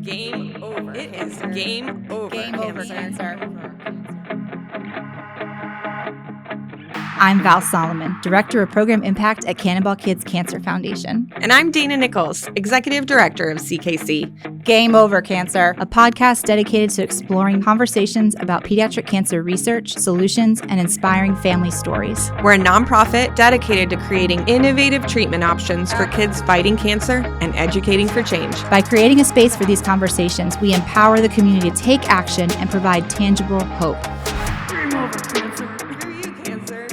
Game over. It is game over. Game over, cancer. I'm Val Solomon, Director of Program Impact at Cannonball Kids Cancer Foundation. And I'm Dana Nichols, Executive Director of CKC. Game Over, Cancer, a podcast dedicated to exploring conversations about pediatric cancer research, solutions, and inspiring family stories. We're a nonprofit dedicated to creating innovative treatment options for kids fighting cancer and educating for change. By creating a space for these conversations, we empower the community to take action and provide tangible hope. Game over, cancer. Screw you, cancer.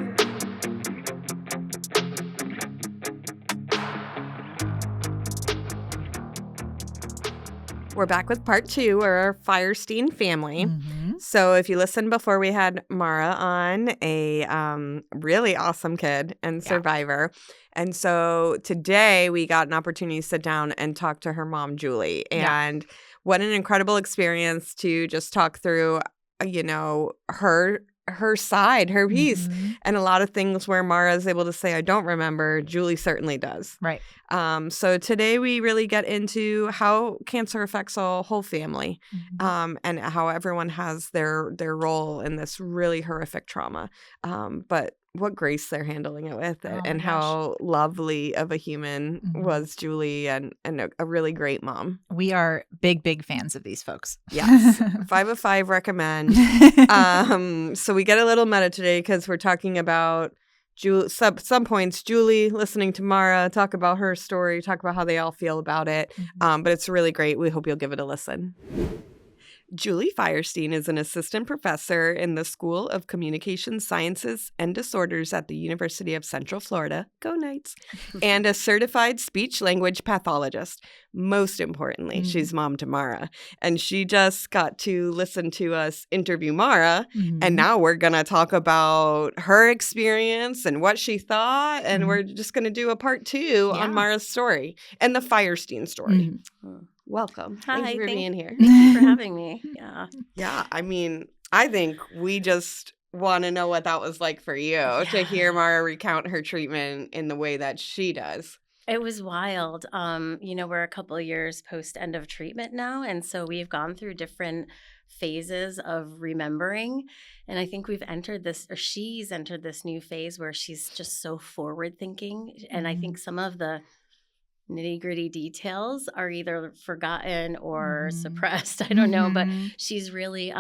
We're back with part 2, or our Feuerstein family. So if you listened before, we had Mara on, a really awesome kid and survivor. And so today we got an opportunity to sit down and talk to her mom, Julie. And what an incredible experience to just talk through, her side, her piece. And a lot of things where Mara is able to say, I don't remember, Julie certainly does. Right. So today we really get into how cancer affects a whole family, and how everyone has their role in this really horrific trauma. But what grace they're handling it with, and how lovely of a human was Julie, and a really great mom. We are big fans of these folks. Yes. 5 of 5 recommend. So we get a little meta today because we're talking about some points, Julie listening to Mara talk about her story, talk about how they all feel about it. But it's really great. We hope you'll give it a listen. Julie Feuerstein is an assistant professor in the School of Communication Sciences and Disorders at the University of Central Florida, go Knights, and a certified speech-language pathologist. Most importantly, she's mom to Mara, and she just got to listen to us interview Mara, and now we're going to talk about her experience and what she thought, and we're just going to do a part 2 on Mara's story and the Feuerstein story. Welcome. Hi, Thanks for being here. Thank you for having me. Yeah. Yeah, I mean, I think we just want to know what that was like for you to hear Mara recount her treatment in the way that she does. It was wild. We're a couple of years post end of treatment now. And so we've gone through different phases of remembering. And I think we've entered this, or she's entered this new phase where she's just so forward thinking. And I think some of the nitty-gritty details are either forgotten or suppressed. I don't know, but she's really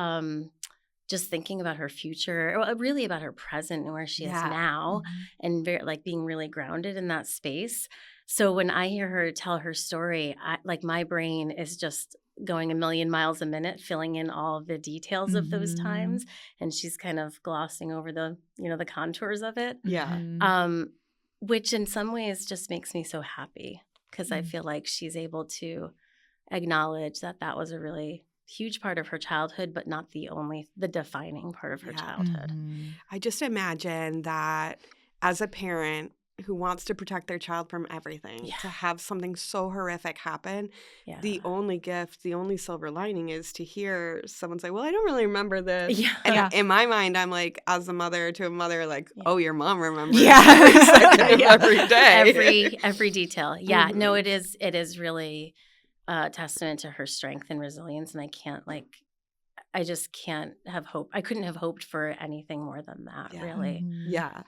just thinking about her future, or really about her present and where she is now, and being really grounded in that space. So when I hear her tell her story, my brain is just going a million miles a minute, filling in all of the details of those times, and she's kind of glossing over the contours of it. Which in some ways just makes me so happy, because I feel like she's able to acknowledge that that was a really huge part of her childhood, but not the defining part of her childhood. I just imagine that as a parent who wants to protect their child from everything, to have something so horrific happen, the only gift, the only silver lining is to hear someone say, well, I don't really remember this. And in my mind, I'm like, as a mother to a mother, like, oh, your mom remembers every second of every day. Every detail. Yeah, no, it is really a testament to her strength and resilience. And I just can't have hope. I couldn't have hoped for anything more than that, really. Yeah.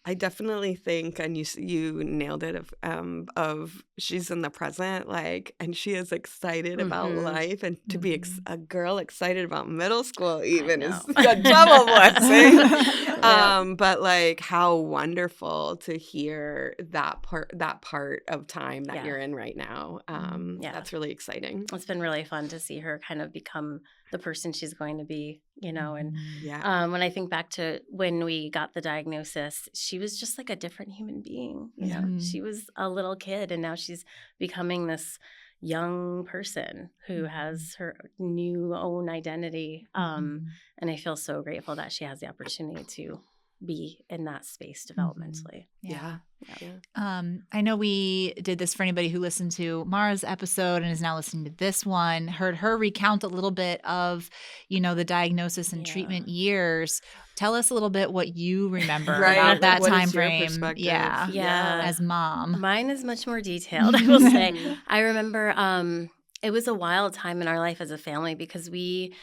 I definitely think, and you nailed it, of she's in the present, and she is excited about life, and to be a girl excited about middle school even is a double blessing. But how wonderful to hear that part of time that you're in right now. That's really exciting. It's been really fun to see her kind of become the person she's going to be, and when I think back to when we got the diagnosis, she was just like a different human being. She was a little kid, and now she's becoming this young person who has her new own identity. And I feel so grateful that she has the opportunity to be in that space developmentally. I know we did this for anybody who listened to Mara's episode and is now listening to this one, heard her recount a little bit of, the diagnosis and treatment years. Tell us a little bit what you remember about that time frame. As mom. Mine is much more detailed, I will say. I remember it was a wild time in our life as a family because we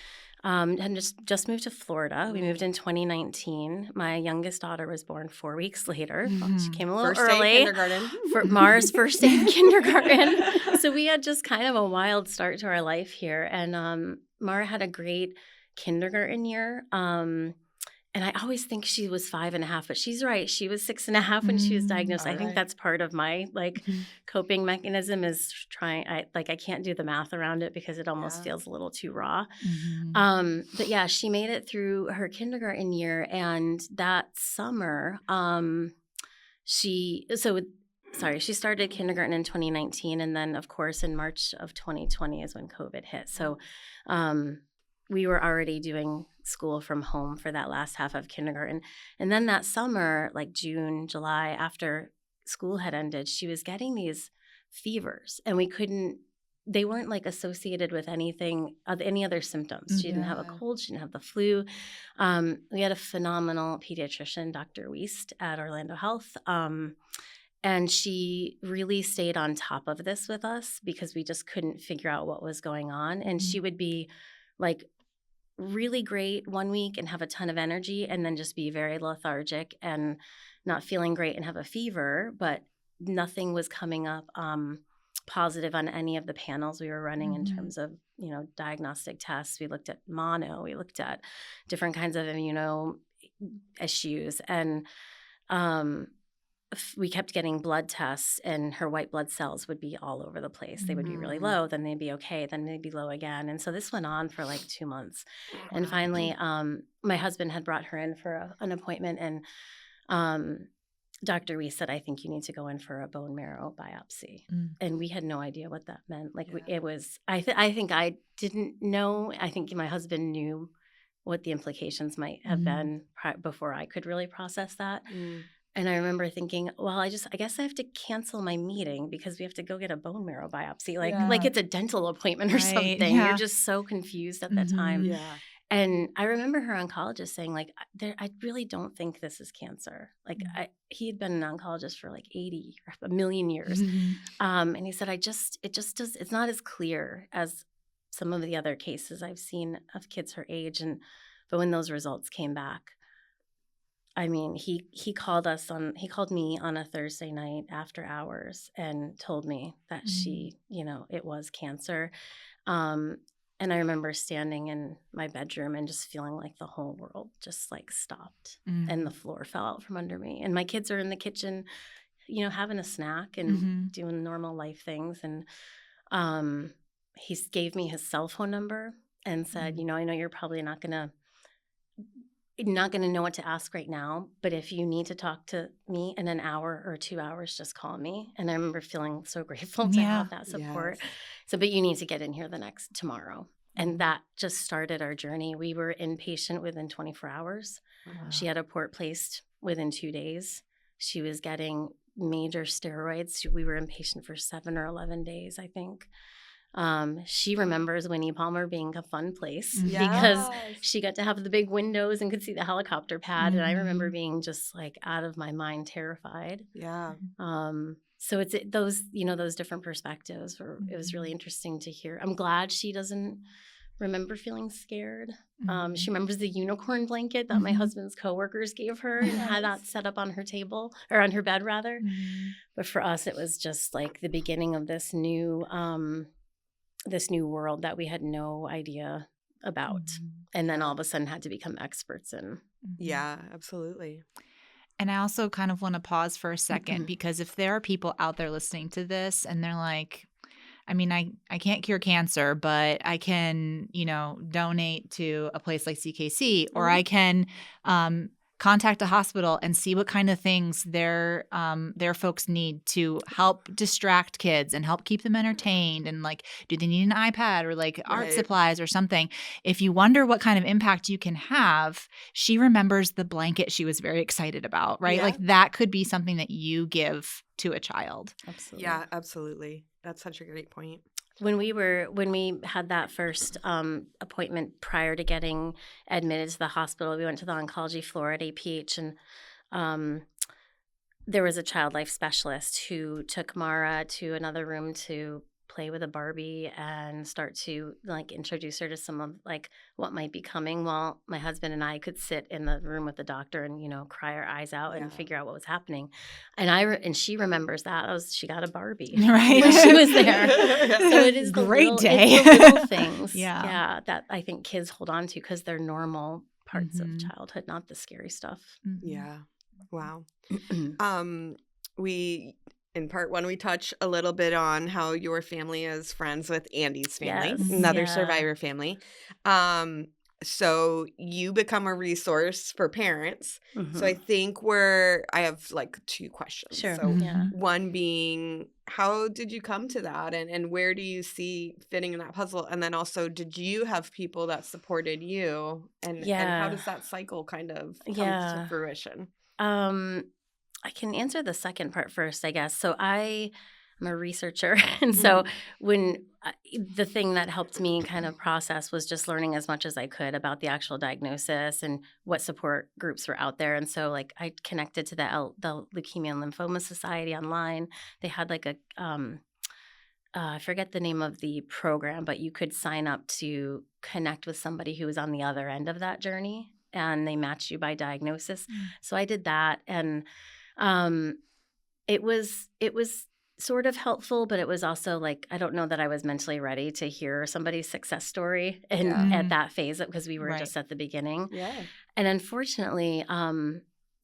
had just moved to Florida. We moved in 2019. My youngest daughter was born 4 weeks later. Well, she came a little First day early. kindergarten. For Mara's first day of kindergarten. So we had just kind of a wild start to our life here. And Mara had a great kindergarten year. And I always think she was 5.5, but she's right. She was 6.5 when she was diagnosed. I think that's part of my coping mechanism is trying. I can't do the math around it because it almost feels a little too raw. But yeah, she made it through her kindergarten year, and that summer, she started kindergarten in 2019, and then of course in March of 2020 is when COVID hit. So we were already doing school from home for that last half of kindergarten. And then that summer, like June, July, after school had ended, she was getting these fevers, and they weren't like associated with any other symptoms. She didn't have a cold. She didn't have the flu. We had a phenomenal pediatrician, Dr. Wiest at Orlando Health. And she really stayed on top of this with us because we just couldn't figure out what was going on. And she would be like really great 1 week and have a ton of energy, and then just be very lethargic and not feeling great and have a fever, but nothing was coming up positive on any of the panels we were running in terms of, diagnostic tests. We looked at mono, we looked at different kinds of immuno issues, and we kept getting blood tests, and her white blood cells would be all over the place. They would be really low, then they'd be okay, then they'd be low again. And so this went on for like 2 months. And finally, my husband had brought her in for an appointment, and Dr. Wiest said, I think you need to go in for a bone marrow biopsy. And we had no idea what that meant. It was, I think I didn't know. I think my husband knew what the implications might have been before I could really process that. And I remember thinking, well, I guess I have to cancel my meeting because we have to go get a bone marrow biopsy. Like it's a dental appointment or something. Yeah. You're just so confused at that time. Yeah. And I remember her oncologist saying, like, I really don't think this is cancer. Like, he had been an oncologist for like 80 or a million years. And he said, it's not as clear as some of the other cases I've seen of kids her age. But when those results came back, I mean, he called me on a Thursday night after hours and told me that she, it was cancer. And I remember standing in my bedroom and just feeling like the whole world just like stopped and the floor fell out from under me. And my kids are in the kitchen, having a snack and doing normal life things. And he gave me his cell phone number and said, I know you're probably not going to know what to ask right now, but if you need to talk to me in an hour or 2 hours, just call me. And I remember feeling so grateful to have that support. Yes. So, but you need to get in here tomorrow. And that just started our journey. We were inpatient within 24 hours. Wow. She had a port placed within 2 days. She was getting major steroids. We were inpatient for 7 or 11 days, I think. She remembers Winnie Palmer being a fun place because she got to have the big windows and could see the helicopter pad. And I remember being just like out of my mind, terrified. Yeah. So it's those different perspectives it was really interesting to hear. I'm glad she doesn't remember feeling scared. She remembers the unicorn blanket that my husband's coworkers gave her and had that set up on her table or on her bed rather. But for us, it was just like the beginning of this new world that we had no idea about. And then all of a sudden had to become experts in. Yeah, absolutely. And I also kind of want to pause for a second because if there are people out there listening to this and they're like, I mean, I can't cure cancer, but I can, donate to a place like CKC or I can contact a hospital and see what kind of things their folks need to help distract kids and help keep them entertained. And like, do they need an iPad or like art supplies or something? If you wonder what kind of impact you can have, she remembers the blanket she was very excited about, right? Yeah. Like that could be something that you give to a child. Absolutely. Yeah, absolutely. That's such a great point. When we had that first appointment prior to getting admitted to the hospital, we went to the oncology floor at APH, and there was a child life specialist who took Mara to another room to play with a Barbie and start to like introduce her to some of like what might be coming, while my husband and I could sit in the room with the doctor and, cry our eyes out and figure out what was happening. And she remembers that. She got a Barbie Right. when she was there. So it is Great day. It's the little things that I think kids hold on to because they're normal parts of childhood, not the scary stuff. Yeah. Wow. We in part one we touch a little bit on how your family is friends with Andy's family, another survivor family. So you become a resource for parents. So I think I have like two questions. Sure. So one being, how did you come to that, and where do you see fitting in that puzzle? And then also, did you have people that supported you, and how does that cycle kind of come to fruition? I can answer the second part first, I guess. So I'm a researcher. And so when the thing that helped me kind of process was just learning as much as I could about the actual diagnosis and what support groups were out there. And so like I connected to the Leukemia and Lymphoma Society online. They had like a I forget the name of the program, but you could sign up to connect with somebody who was on the other end of that journey, and they matched you by diagnosis. So I did that, and it was sort of helpful, but it was also like, I don't know that I was mentally ready to hear somebody's success story at that phase, because we were just at the beginning. Yeah. And unfortunately,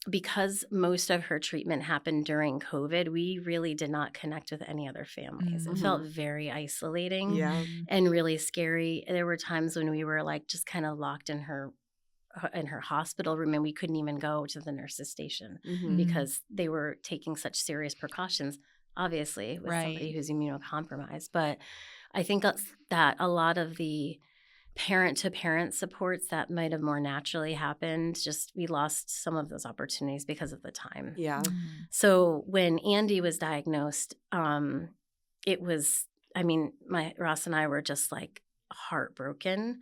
because most of her treatment happened during COVID, we really did not connect with any other families. It felt very isolating and really scary. There were times when we were like just kind of locked in her hospital room, and we couldn't even go to the nurse's station because they were taking such serious precautions, obviously, with somebody who's immunocompromised. But I think that a lot of the parent-to-parent supports that might have more naturally happened, just we lost some of those opportunities because of the time. Yeah. So when Andy was diagnosed, it was, Ross and I were just like heartbroken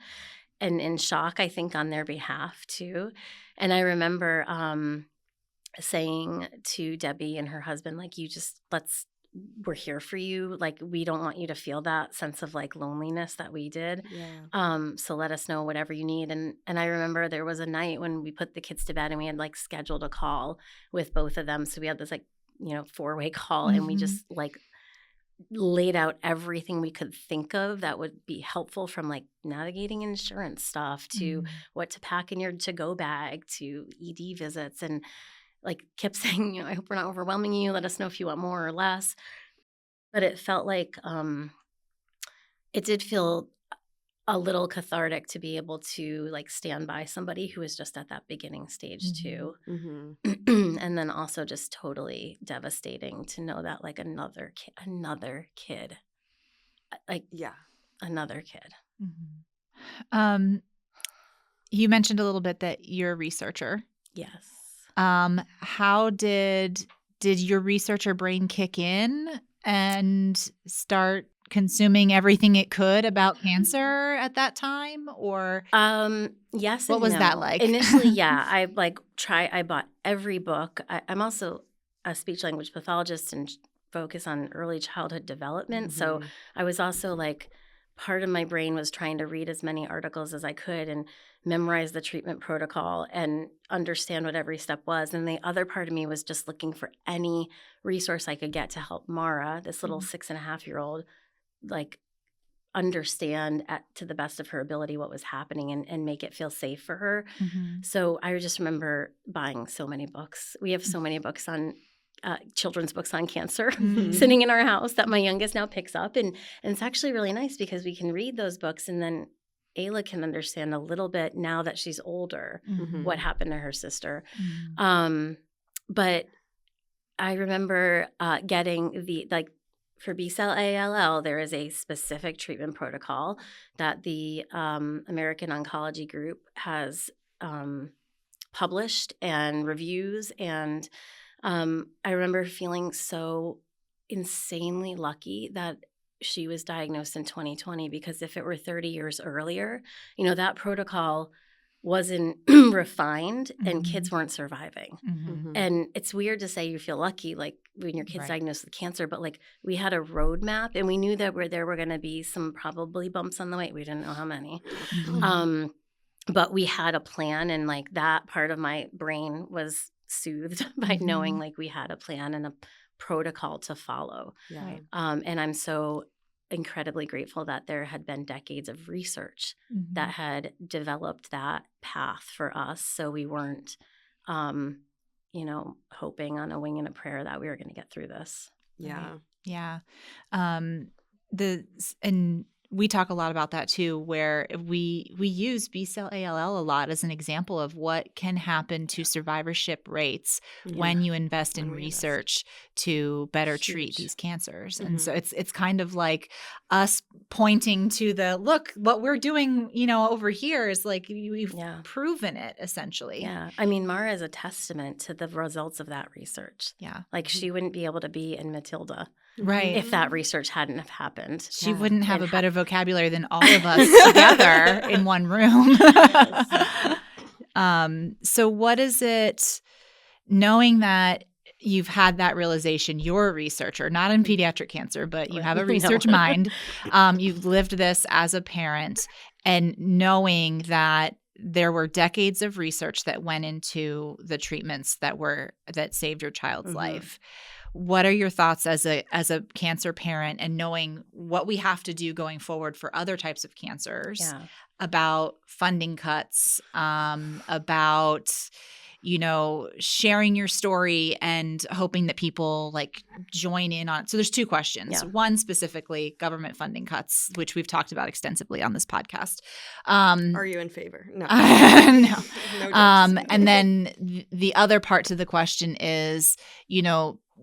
and in shock, I think, on their behalf too. And I remember saying to Debbie and her husband, like, we're here for you. Like, we don't want you to feel that sense of like loneliness that we did. Yeah. So let us know whatever you need. And I remember there was a night when we put the kids to bed and we had like scheduled a call with both of them. So we had this like, 4-way call, and we just like laid out everything we could think of that would be helpful, from like navigating insurance stuff to what to pack in your to-go bag to ED visits, and like kept saying, I hope we're not overwhelming you. Let us know if you want more or less. But it felt like it did feel a little cathartic to be able to like stand by somebody who was just at that beginning stage too. And then also just totally devastating to know that like another kid, like another kid. You mentioned a little bit that you're a researcher. Yes. How did your researcher brain kick in and start consuming everything it could about cancer at that time? Or yes, what was that like? Initially, I bought every book. I'm also a speech language pathologist and focus on early childhood development. So I was also like, part of my brain was trying to read as many articles as I could and memorize the treatment protocol and understand what every step was. And the other part of me was just looking for any resource I could get to help Mara, this little 6.5-year-old, like understand to the best of her ability what was happening and make it feel safe for her. So I just remember buying so many books. We have so many books on children's books on cancer sitting in our house that my youngest now picks up. And it's actually really nice because we can read those books, and then Ayla can understand a little bit now that she's older what happened to her sister. But I remember getting for B-cell ALL, there is a specific treatment protocol that the American Oncology Group has published and reviews. And I remember feeling so insanely lucky that she was diagnosed in 2020, because if it were 30 years earlier, that protocol wasn't refined and kids weren't surviving. Mm-hmm. And it's weird to say you feel lucky, like when your kid's Right. diagnosed with cancer, but like we had a roadmap and we knew that there were going to be some probably bumps on the way. We didn't know how many. Mhm. But we had a plan, and like that part of my brain was soothed by knowing like we had a plan and a protocol to follow. Yeah. Right. And I'm so incredibly grateful that there had been decades of research that had developed that path for us, so we weren't hoping on a wing and a prayer that we were going to get through this. Yeah. Yeah. And we talk a lot about that too, where we use B-cell ALL a lot as an example of what can happen to survivorship rates when you invest in When we invest. research to better treat Huge. these cancers. And so it's kind of like us pointing to the, look, what we're doing, over here is like we've proven it essentially. Yeah. I mean, Mara is a testament to the results of that research. Yeah. Like she wouldn't be able to be in Matilda Right. if that research hadn't have happened. She wouldn't have a better vocabulary than all of us together in one room. So what is it, knowing that you've had that realization, you're a researcher, not in pediatric cancer, but you have a research mind. You've lived this as a parent, and knowing that there were decades of research that went into the treatments that saved your child's life. What are your thoughts as a cancer parent, and knowing what we have to do going forward for other types of cancers, about funding cuts, about sharing your story and hoping that people like join in on it? So there's two questions. Yeah. One, specifically government funding cuts, which we've talked about extensively on this podcast. Are you in favor? No. No. No And then the other part to the question is,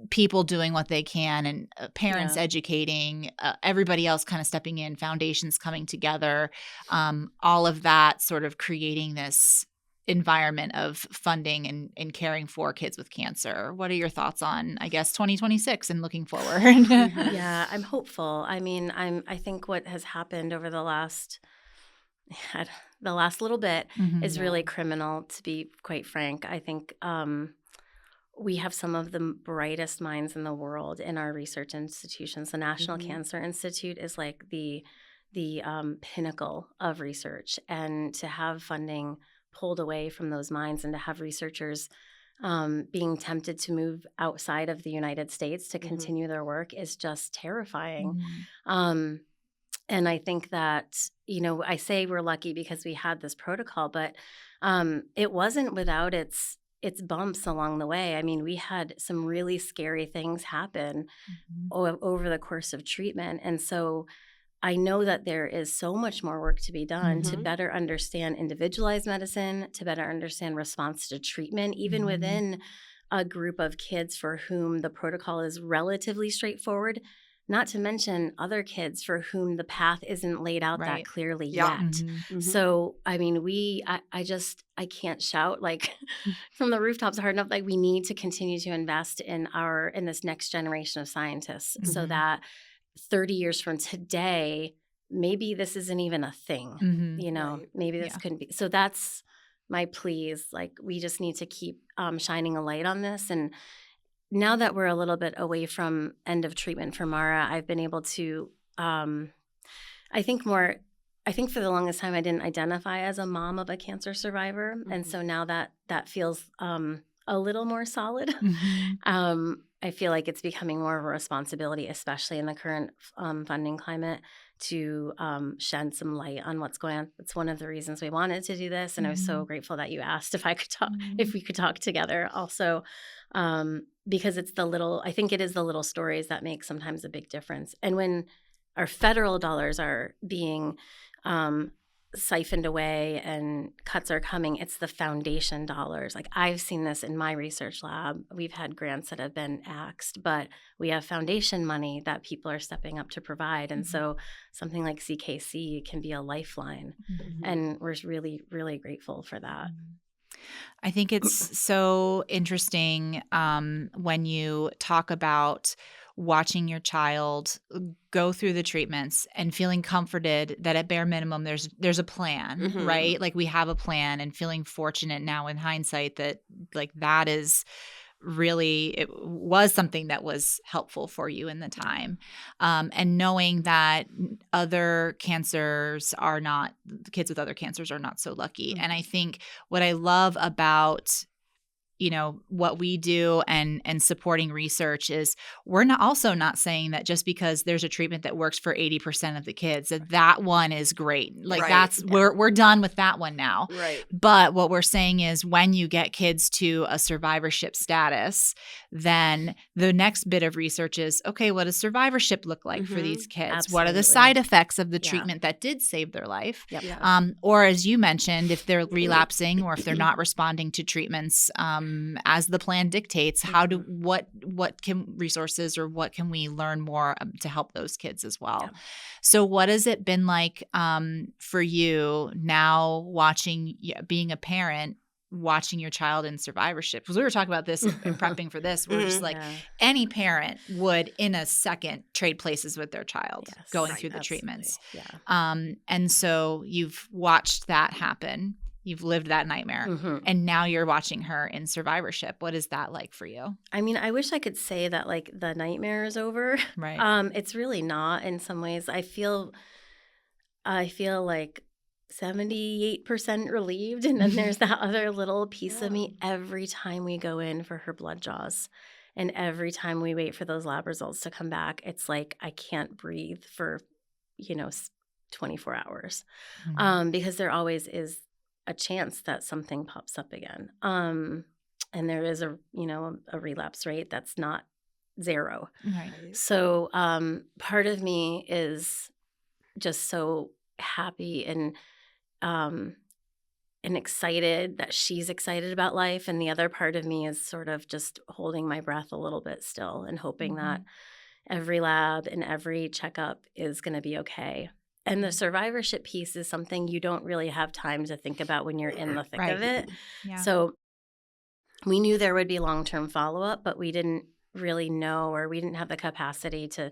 people doing what they can, and parents educating, everybody else kind of stepping in, foundations coming together, all of that sort of creating this environment of funding and caring for kids with cancer. What are your thoughts on, I guess, 2026 and looking forward? Yeah, I'm hopeful. I mean, I think what has happened over the last little bit is really criminal, to be quite frank. I think we have some of the brightest minds in the world in our research institutions. The National Cancer Institute is like the pinnacle of research, and to have funding pulled away from those minds, and to have researchers being tempted to move outside of the United States to continue their work is just terrifying. And I think that, I say we're lucky because we had this protocol, but it wasn't without its bumps along the way. I mean, we had some really scary things happen over the course of treatment. And so I know that there is so much more work to be done to better understand individualized medicine, to better understand response to treatment, even within a group of kids for whom the protocol is relatively straightforward, not to mention other kids for whom the path isn't laid out that clearly yet. So, I mean, I can't shout like from the rooftops hard enough, like we need to continue to invest in this next generation of scientists so that 30 years from today, maybe this isn't even a thing, maybe this couldn't be. So that's my pleas. Like, we just need to keep shining a light on this. And now that we're a little bit away from end of treatment for Mara, I've been able to, I think for the longest time I didn't identify as a mom of a cancer survivor. And so now that feels a little more solid. I feel like it's becoming more of a responsibility, especially in the current funding climate, to shed some light on what's going on. It's one of the reasons we wanted to do this, and I was so grateful that you asked if I could talk, if we could talk together. Also, because I think it is the little stories that make sometimes a big difference. And when our federal dollars are being siphoned away and cuts are coming, it's the foundation dollars. Like, I've seen this in my research lab. We've had grants that have been axed, but we have foundation money that people are stepping up to provide. And so something like CKC can be a lifeline. And we're really, really grateful for that. I think it's so interesting when you talk about watching your child go through the treatments and feeling comforted that at bare minimum there's a plan, right? Like we have a plan, and feeling fortunate now in hindsight that like that is really, it was something that was helpful for you in the time. And knowing that other cancers are not, kids with other cancers are not so lucky. And I think what I love about what we do and supporting research is we're also not saying that just because there's a treatment that works for 80% of the kids that one is great. Like that's we're done with that one now. Right. But what we're saying is when you get kids to a survivorship status, then the next bit of research is, okay, what does survivorship look like for these kids? Absolutely. What are the side effects of the treatment that did save their life? Yep. Or as you mentioned, if they're relapsing or if they're not responding to treatments as the plan dictates, what can resources or what can we learn more to help those kids as well? Yeah. So what has it been like for you now being a parent, watching your child in survivorship? Because we were talking about this in prepping for this. We're just like any parent would in a second trade places with their child going through the treatments. Yeah. And so you've watched that happen. You've lived that nightmare, and now you're watching her in survivorship. What is that like for you? I mean, I wish I could say that like the nightmare is over. Right. It's really not in some ways. I feel like 78% relieved, and then there's that other little piece of me every time we go in for her blood draws. And every time we wait for those lab results to come back, it's like I can't breathe for, 24 hours because there always is a chance that something pops up again. And there is a relapse rate that's not zero. Right. So part of me is just so happy and excited that she's excited about life. And the other part of me is sort of just holding my breath a little bit still and hoping that every lab and every checkup is going to be okay. And the survivorship piece is something you don't really have time to think about when you're in the thick of it. Yeah. So we knew there would be long-term follow-up, but we didn't really know, or we didn't have the capacity to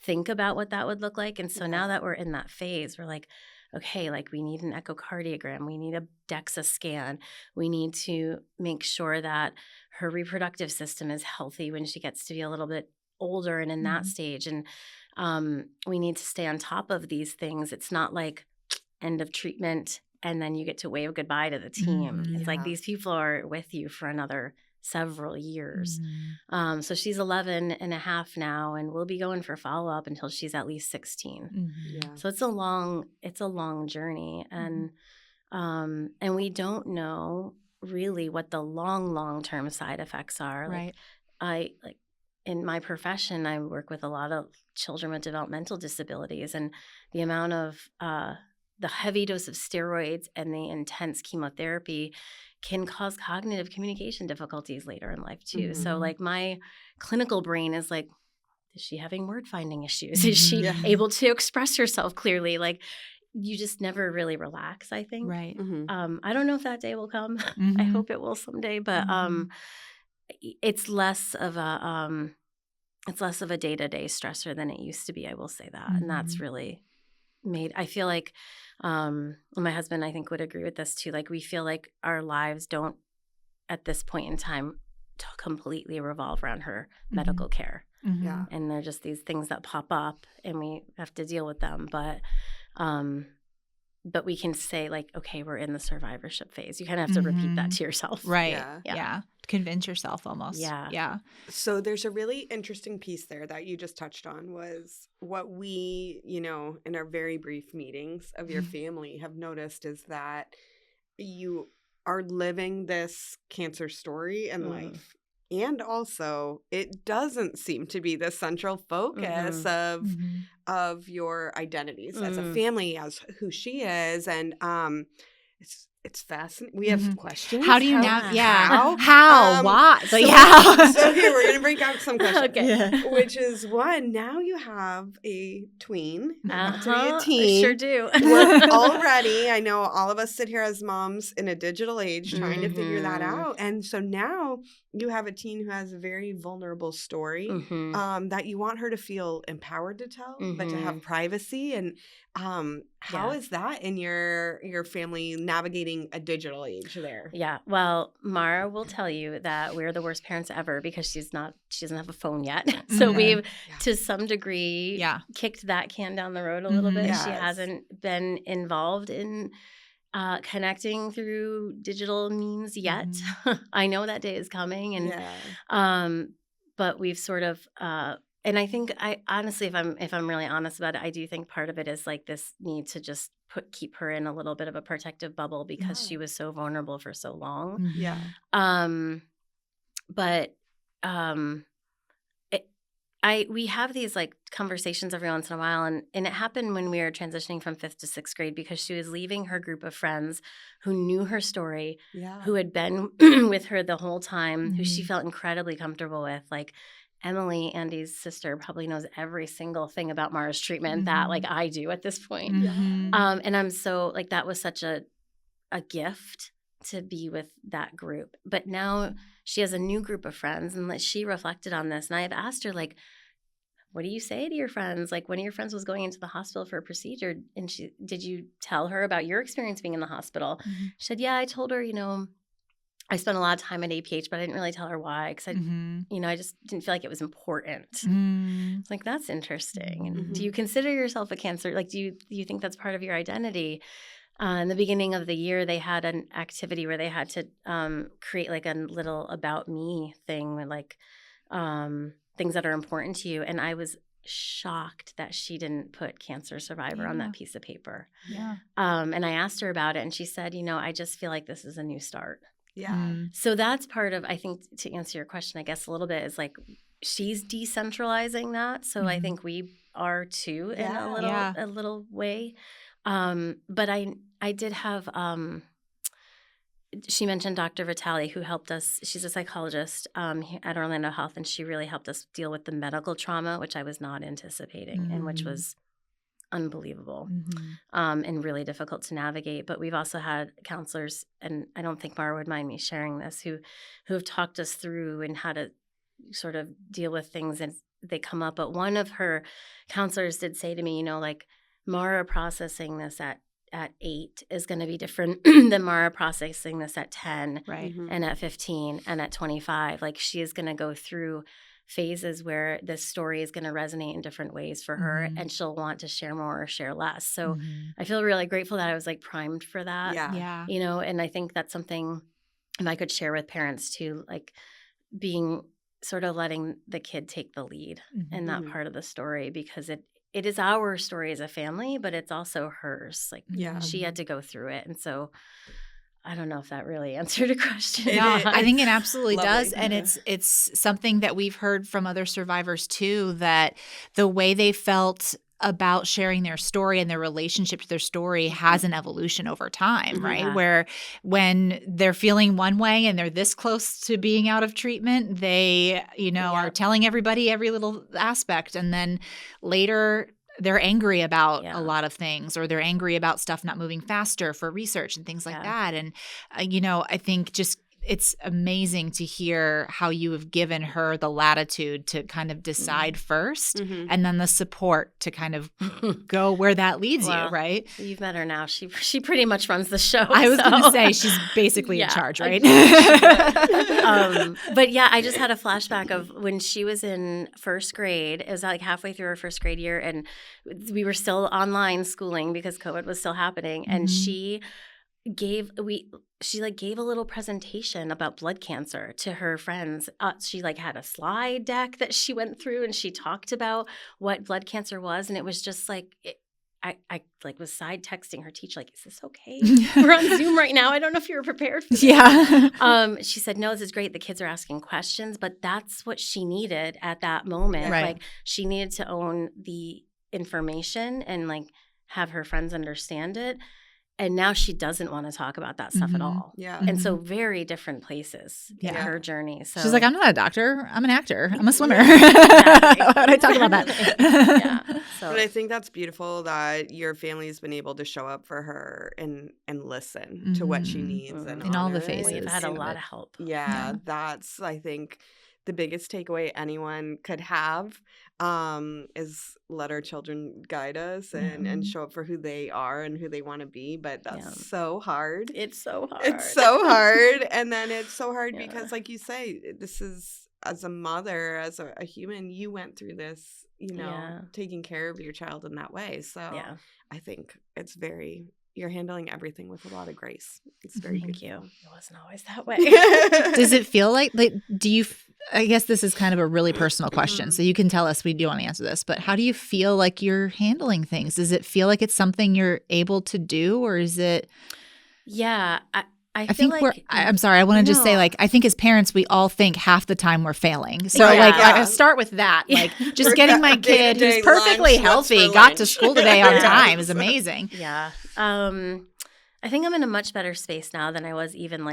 think about what that would look like. And so now that we're in that phase, we're like, okay, like we need an echocardiogram, we need a DEXA scan, we need to make sure that her reproductive system is healthy when she gets to be a little bit older and in that stage. And we need to stay on top of these things. It's not like end of treatment and then you get to wave goodbye to the team. It's like these people are with you for another several years. So she's 11 and a half now, and we'll be going for follow-up until she's at least 16. So it's a long journey. And we don't know really what the long-term side effects are. Right. In my profession, I work with a lot of children with developmental disabilities, and the amount of the heavy dose of steroids and the intense chemotherapy can cause cognitive communication difficulties later in life too. So like my clinical brain is like, is she having word finding issues? Is she able to express herself clearly? Like you just never really relax, I think. Right. I don't know if that day will come. I hope it will someday, but it's less of a day-to-day stressor than it used to be. I will say that. And that's really I feel like my husband, I think, would agree with this too. Like we feel like our lives don't at this point in time completely revolve around her medical care. And they're just these things that pop up and we have to deal with them. But we can say like, okay, we're in the survivorship phase. You kind of have to repeat that to yourself. Right. Yeah. Convince yourself almost. Yeah. So there's a really interesting piece there that you just touched on was what we, in our very brief meetings of your family have noticed is that you are living this cancer story and life. And also, it doesn't seem to be the central focus of your identities as a family, as who she is. And it's fascinating. We have questions. How do you How? Why? So, how? so here, we're going to break out some questions. Okay. Yeah. Which is one, now you have a tween. You're about to be a I teen. sure do. We're already, I know all of us sit here as moms in a digital age trying to figure that Mhm. out. And so now you have a teen who has a very vulnerable story that you want her to feel empowered to tell, but to have privacy. And how is that in your family navigating a digital age there? Yeah. Well, Mara will tell you that we're the worst parents ever because she doesn't have a phone yet. So we've, to some degree, kicked that can down the road a little bit. Yes. She hasn't been involved in connecting through digital means yet. I know that day is coming. And but we've sort of and I think I honestly, if I'm really honest about it, I do think part of it is like this need to just keep her in a little bit of a protective bubble because she was so vulnerable for so long. Yeah. But we have these like conversations every once in a while, and it happened when we were transitioning from 5th to 6th grade because she was leaving her group of friends who knew her story, who had been with her the whole time, who she felt incredibly comfortable with. Like Emily, Andy's sister, probably knows every single thing about Mara's treatment that like I do at this point. And I'm so like that was such a gift to be with that group. But now she has a new group of friends, and she reflected on this. And I have asked her, like, what do you say to your friends? Like, one of your friends was going into the hospital for a procedure, and did you tell her about your experience being in the hospital? She said, yeah, I told her, I spent a lot of time at APH, but I didn't really tell her why because I just didn't feel like it was important. It's like, that's interesting. And do you consider yourself a cancer? Like, do you think that's part of your identity? In the beginning of the year, they had an activity where they had to create like a little about me thing with like things that are important to you. And I was shocked that she didn't put cancer survivor on that piece of paper. And I asked her about it, and she said, I just feel like this is a new start. So that's part of, I think, to answer your question, I guess a little bit is like she's decentralizing that. So I think we are too in a little way. But I did have she mentioned Dr. Vitale, who helped us. She's a psychologist at Orlando Health, and she really helped us deal with the medical trauma, which I was not anticipating and which was unbelievable and really difficult to navigate. But we've also had counselors, and I don't think Mara would mind me sharing this, who have talked us through and how to sort of deal with things as they come up. But one of her counselors did say to me, like, Mara processing this at 8 is going to be different than Mara processing this at 10 and at 15 and at 25. Like, she is going to go through phases where this story is going to resonate in different ways for her, and she'll want to share more or share less. So I feel really grateful that I was like primed for that. And I think that's something if I could share with parents too, like being sort of letting the kid take the lead in that part of the story, because it is our story as a family, but it's also hers. Like she had to go through it. And so I don't know if that really answered a question. No, I think it absolutely does. Lovely. And it's something that we've heard from other survivors too, that the way they felt about sharing their story and their relationship to their story has an evolution over time, right? Where when they're feeling one way and they're this close to being out of treatment, they, are telling everybody every little aspect. And then later they're angry about a lot of things, or they're angry about stuff not moving faster for research and things like that. And, I think just it's amazing to hear how you have given her the latitude to kind of decide first, and then the support to kind of go where that leads you, right? You've met her now. She pretty much runs the show. I was going to say she's basically in charge, right? But yeah, I just had a flashback of when she was in first grade. It was like halfway through her first grade year, and we were still online schooling because COVID was still happening, and she gave a little presentation about blood cancer to her friends. She had a slide deck that she went through, and she talked about what blood cancer was, and it was just like I was side texting her teacher, like, is this okay? We're on Zoom right now. I don't know if you were prepared for this. She said, no, this is great. The kids are asking questions, but that's what she needed at that moment. Right. Like, she needed to own the information and have her friends understand it. And now she doesn't want to talk about that stuff at all. Yeah. And so very different places in her journey. So She's like, I'm not a doctor. I'm an actor. I'm a swimmer. Exactly. Why would I talk about that? Yeah. So But I think that's beautiful that your family's been able to show up for her and listen to what she needs and In all the honor it. phases. we've had a of lot it. of help. Yeah, that's, I think, the biggest takeaway anyone could have is let our children guide us and show up for who they are and who they want to be. But that's so hard. It's so hard. It's so hard. And then it's so hard because, like you say, this is, as a mother, as a human, you went through this, taking care of your child in that way. So I think it's you're handling everything with a lot of grace. It's very Thank you. beautiful. It wasn't always that way. Does it feel like do you I guess this is kind of a really personal question, so you can tell us we do want to answer this, but how do you feel like you're handling things? Does it feel like it's something you're able to do, or is it? Yeah, I feel think like I'm sorry. I want to just say, I think as parents, we all think half the time we're failing. So, Yeah. I start with that. Like, just getting my kid, who's day perfectly lunch, what's healthy, for got to lunch? school today on time is amazing. Yeah. I think I'm in a much better space now than I was even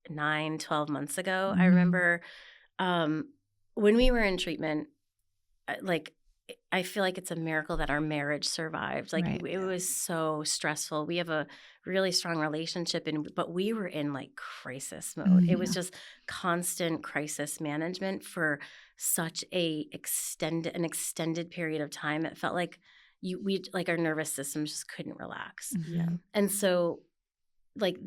9, 12 months ago. I remember when we were in treatment, I feel like it's a miracle that our marriage survived. It was so stressful. We have a really strong relationship, but we were in crisis mode. It was just constant crisis management for such an extended period of time. It felt like our nervous system just couldn't relax. Yeah. And so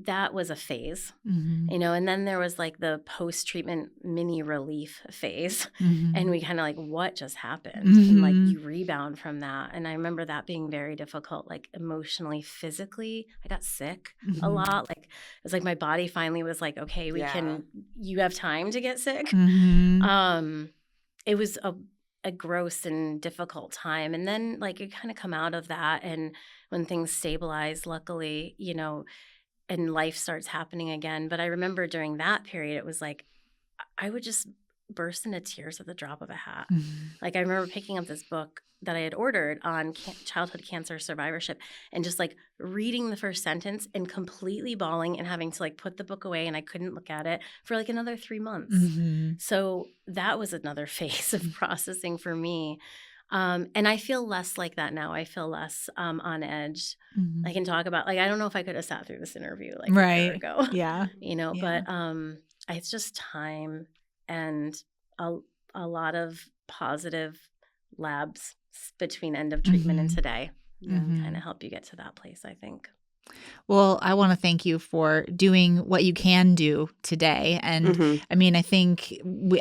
that was a phase, and then there was the post-treatment mini relief phase, and we kind of what just happened, and you rebound from that. And I remember that being very difficult, emotionally, physically. I got sick a lot. It was my body finally was okay, you have time to get sick. It was a gross and difficult time. And then you kind of come out of that, and when things stabilize, luckily, and life starts happening again. But I remember during that period, it was I would just burst into tears at the drop of a hat. I remember picking up this book that I had ordered on childhood cancer survivorship, and just reading the first sentence and completely bawling and having to put the book away, and I couldn't look at it for another 3 months. So that was another phase of processing for me. And I feel less like that now. I feel less on edge. I can talk about, I don't know if I could have sat through this interview a year ago. Yeah. But it's just time and a lot of positive labs between end of treatment and today. Kind of help you get to that place, I think. Well, I want to thank you for doing what you can do today. And I mean, I think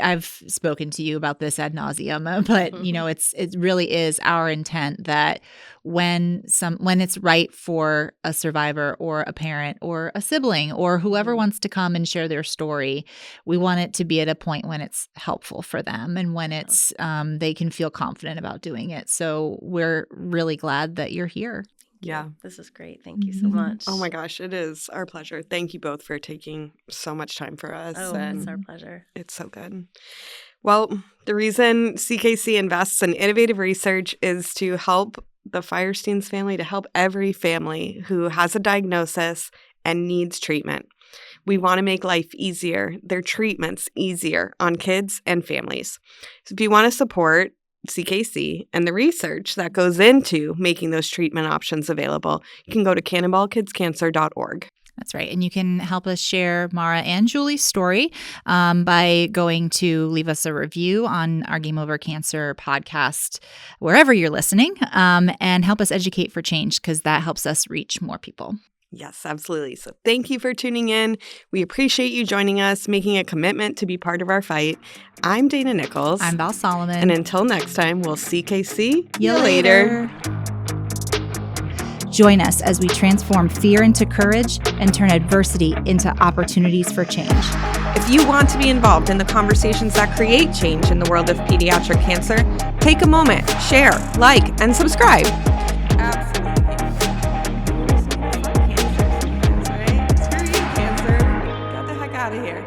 I've spoken to you about this ad nauseum, but it really is our intent that when it's right for a survivor or a parent or a sibling or whoever wants to come and share their story, we want it to be at a point when it's helpful for them and when it's they can feel confident about doing it. So we're really glad that you're here. Yeah. This is great. Thank you so much. Oh my gosh, it is our pleasure. Thank you both for taking so much time for us. Oh, it's our pleasure. It's so good. Well, the reason CKC invests in innovative research is to help the Feuerstein's family, to help every family who has a diagnosis and needs treatment. We want to make life easier, their treatments easier on kids and families. So if you want to support CKC and the research that goes into making those treatment options available, you can go to cannonballkidscancer.org. That's right. And you can help us share Mara and Julie's story by going to leave us a review on our Game Over Cancer podcast, wherever you're listening, and help us educate for change, because that helps us reach more people. Yes, absolutely. So thank you for tuning in. We appreciate you joining us, making a commitment to be part of our fight. I'm Dana Nichols. I'm Val Solomon. And until next time, we'll CKC you later. Join us as we transform fear into courage and turn adversity into opportunities for change. If you want to be involved in the conversations that create change in the world of pediatric cancer, take a moment, share, like, and subscribe. Absolutely. Screw you, cancer. Get the heck out of here.